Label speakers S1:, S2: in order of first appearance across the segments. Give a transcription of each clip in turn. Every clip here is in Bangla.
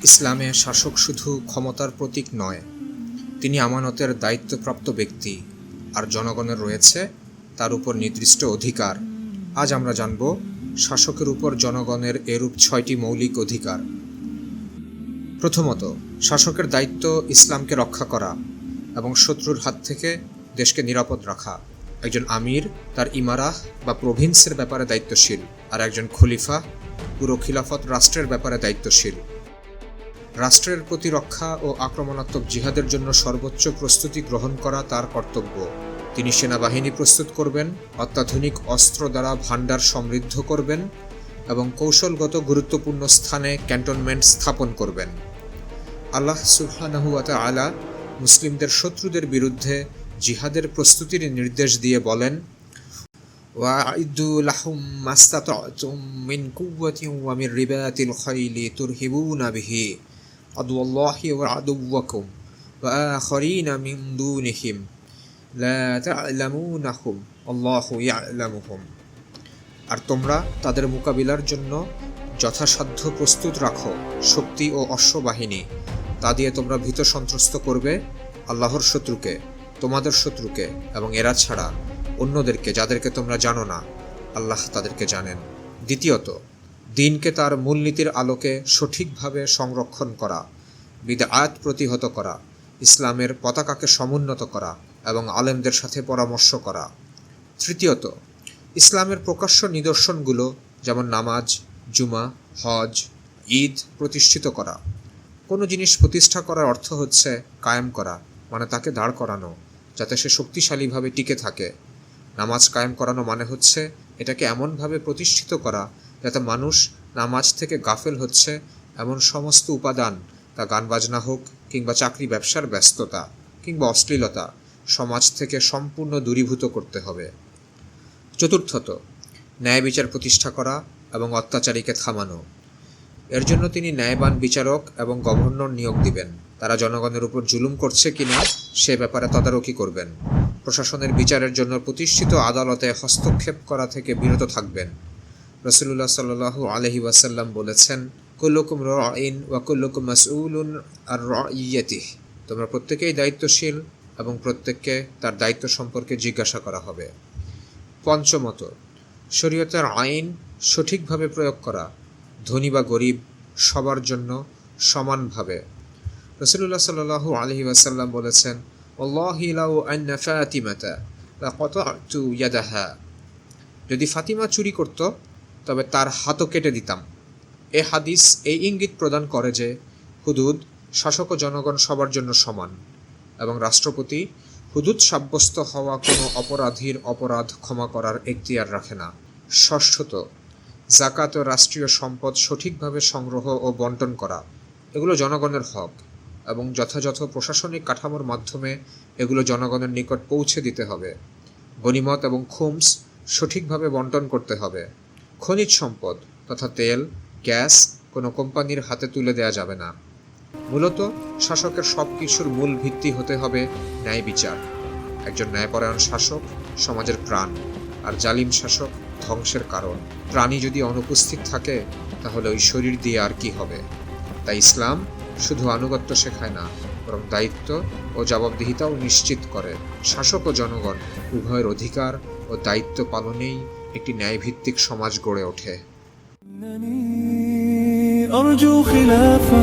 S1: ইসলামে শাসক শুধু ক্ষমতার প্রতীক নয়, তিনি আমানতের দায়িত্বপ্রাপ্ত ব্যক্তি, আর জনগণের রয়েছে তার উপর নির্দিষ্ট অধিকার। আজ আমরা জানব শাসকের উপর জনগণের এরূপ 6টি মৌলিক অধিকার। প্রথমত, শাসকের দায়িত্ব ইসলামকে রক্ষা করা এবং শত্রুর হাত থেকে দেশকে নিরাপদ রাখা। একজন আমির তার ইমারাহ বা প্রভিন্সের ব্যাপারে দায়িত্বশীল, আর একজন খলিফা পুরো খিলাফত রাষ্ট্রের ব্যাপারে দায়িত্বশীল। রাষ্ট্রের প্রতিরক্ষা ও আক্রমণাত্মক জিহাদের জন্য সর্বোচ্চ প্রস্তুতি গ্রহণ করা তার কর্তব্য। তিনি সেনাবাহিনী প্রস্তুত করবেন, অত্যাধুনিক অস্ত্র দ্বারা ভাণ্ডার সমৃদ্ধ করবেন এবং কৌশলগত গুরুত্বপূর্ণ স্থানে ক্যান্টনমেন্ট স্থাপন করবেন। আল্লাহ সুবহানাহু ওয়া তাআলা মুসলিমদের শত্রুদের বিরুদ্ধে জিহাদের প্রস্তুতির নির্দেশ দিয়ে বলেন, ওয়াইদু লাহুম মাস্তাতাতুম মিন কুওয়াতিন ওয়া মিন রিবাতিল খাইলি তুরহিবুনা বিহি আদুল্লাহি ওয়া আদুওয়াকুম ওয়া আখারিনা মিন দুনিহিম লা তা'লামুনাহুম আল্লাহু ইয়া'লামুহুম। আর তোমরা তাদের মোকাবিলার জন্য যথাসাধ্য প্রস্তুত রাখো শক্তি ও অশ্ববাহিনী। তা দিয়ে তোমরা ভীত সন্ত্রস্ত করবে আল্লাহর শত্রুকে, তোমাদের শত্রুকে, এবং এরা ছাড়া অন্যদেরকে যাদেরকে তোমরা জানো না, আল্লাহ তাদেরকে জানেন। দ্বিতীয়ত, দিনকে তার মূলনীতির আলোকে সঠিকভাবে সংরক্ষণ করা, বিদআত প্রতিহত করা, ইসলামের পতাকাকে সমুন্নত করা এবং আলেমদের সাথে পরামর্শ করা। তৃতীয়ত, ইসলামের প্রকাশ্য নিদর্শনগুলো যেমন নামাজ, জুমা, হজ, ঈদ প্রতিষ্ঠিত করা। কোনো জিনিস প্রতিষ্ঠা করার অর্থ হচ্ছে কায়েম করা, মানে তাকে দাঁড় করানো যাতে সে শক্তিশালীভাবে টিকে থাকে। নামাজ কায়েম করানো মানে হচ্ছে এটাকে এমনভাবে প্রতিষ্ঠিত করা যাতে মানুষ নামাজ থেকে গাফেল হচ্ছে এমন সমস্ত উপাদান, তা গান বাজনা হোক কিংবা চাকরি ব্যবসার ব্যস্ততা কিংবা অশ্লীলতা, সমাজ থেকে সম্পূর্ণ দূরীভূত করতে হবে। চতুর্থত, ন্যায় বিচার প্রতিষ্ঠা করা এবং অত্যাচারীকে থামানো। এর জন্য তিনি ন্যায়বান বিচারক এবং গভর্নর নিয়োগ দিবেন। তারা জনগণের উপর জুলুম করছে কিনা সে ব্যাপারে তদারকি করবেন। প্রশাসনের বিচারের জন্য প্রতিষ্ঠিত আদালতে হস্তক্ষেপ করা থেকে বিরত থাকবেন। রাসূলুল্লাহ সাল্লাল্লাহু আলাইহি ওয়াসাল্লাম বলেছেন, কুল্লুকুম রাঈন ওয়া কুল্লুকুম মাসউলুন আর রাইয়াতিহি। তোমরা প্রত্যেকেই দায়িত্বশীল এবং প্রত্যেককে তার দায়িত্ব সম্পর্কে জিজ্ঞাসা করা হবে। পঞ্চমত, শরীয়তের আইন সঠিকভাবে প্রয়োগ করা, ধনী বা গরিব সবার জন্য সমানভাবে। রাসূলুল্লাহ সাল্লাল্লাহু আলাইহি ওয়াসাল্লাম বলেছেন, ওয়াল্লাহি লাউ আন্না ফাতিমাতা লাকাতা'তু ইয়াদাহা। যদি ফাতিমা চুরি করত তবে তার হাতও কেটে দিতাম। এ হাদিস এই ইঙ্গিত প্রদান করে যে হুদুদ, শাসক ও জনগণ সবার জন্য সমান এবং রাষ্ট্রপতি হুদুদ সাব্যস্ত হওয়া কোনো অপরাধীর অপরাধ ক্ষমা করার এখতিয়ার রাখে না। ষষ্ঠত, যাকাত ও রাষ্ট্রীয় সম্পদ সঠিকভাবে সংগ্রহ ও বন্টন করা। এগুলো জনগণের হক এবং যথাযথ প্রশাসনিক কাঠামোর মাধ্যমে এগুলো জনগণের নিকট পৌঁছে দিতে হবে। গনিমত এবং খুমস সঠিকভাবে বন্টন করতে হবে। খনিজ সম্পদ তথা তেল, গ্যাস কোনো কোম্পানির হাতে তুলে দেওয়া যাবে না। মূলত শাসকের সব কিছুর মূল ভিত্তি হতে হবে ন্যায় বিচার। একজন ন্যায়পরায়ণ শাসক সমাজের প্রাণ, আর জালিম শাসক ধ্বংসের কারণ। প্রাণী যদি অনুপস্থিত থাকে তাহলে ওই শরীর দিয়ে আর কি হবে? তাই ইসলাম শুধু আনুগত্য শেখায় না, বরং দায়িত্ব ও জবাবদিহিতাও নিশ্চিত করে। শাসক ও জনগণ উভয়ের অধিকার ও দায়িত্ব পালনেই একটি ন্যায়ভিত্তিক সমাজ গড়ে ওঠে।
S2: أرجو خلافة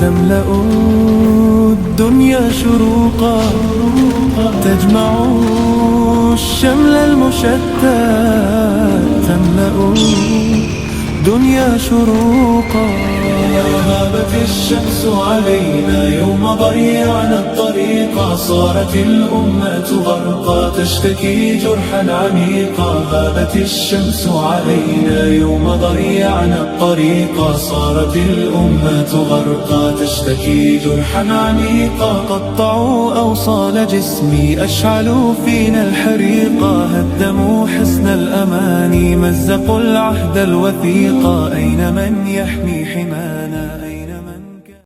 S2: تملأ الدنيا شروقا تجمع الشمل المشتت تملأ الدنيا شروقا غابت الشمس علينا يوم ضيعنا الطريقا صارت الأمة غرقا تشتكي جرحا عميقا غابت الشمس علينا يوم ضيعنا الطريقا صارت الأمة غرقا تشتكي جرحا عميقا قطعوا أوصال جسمي أشعلوا فينا الحريقا هدموا حصن الأماني مزقوا العهد الوثيقا أين من يحمي حمانا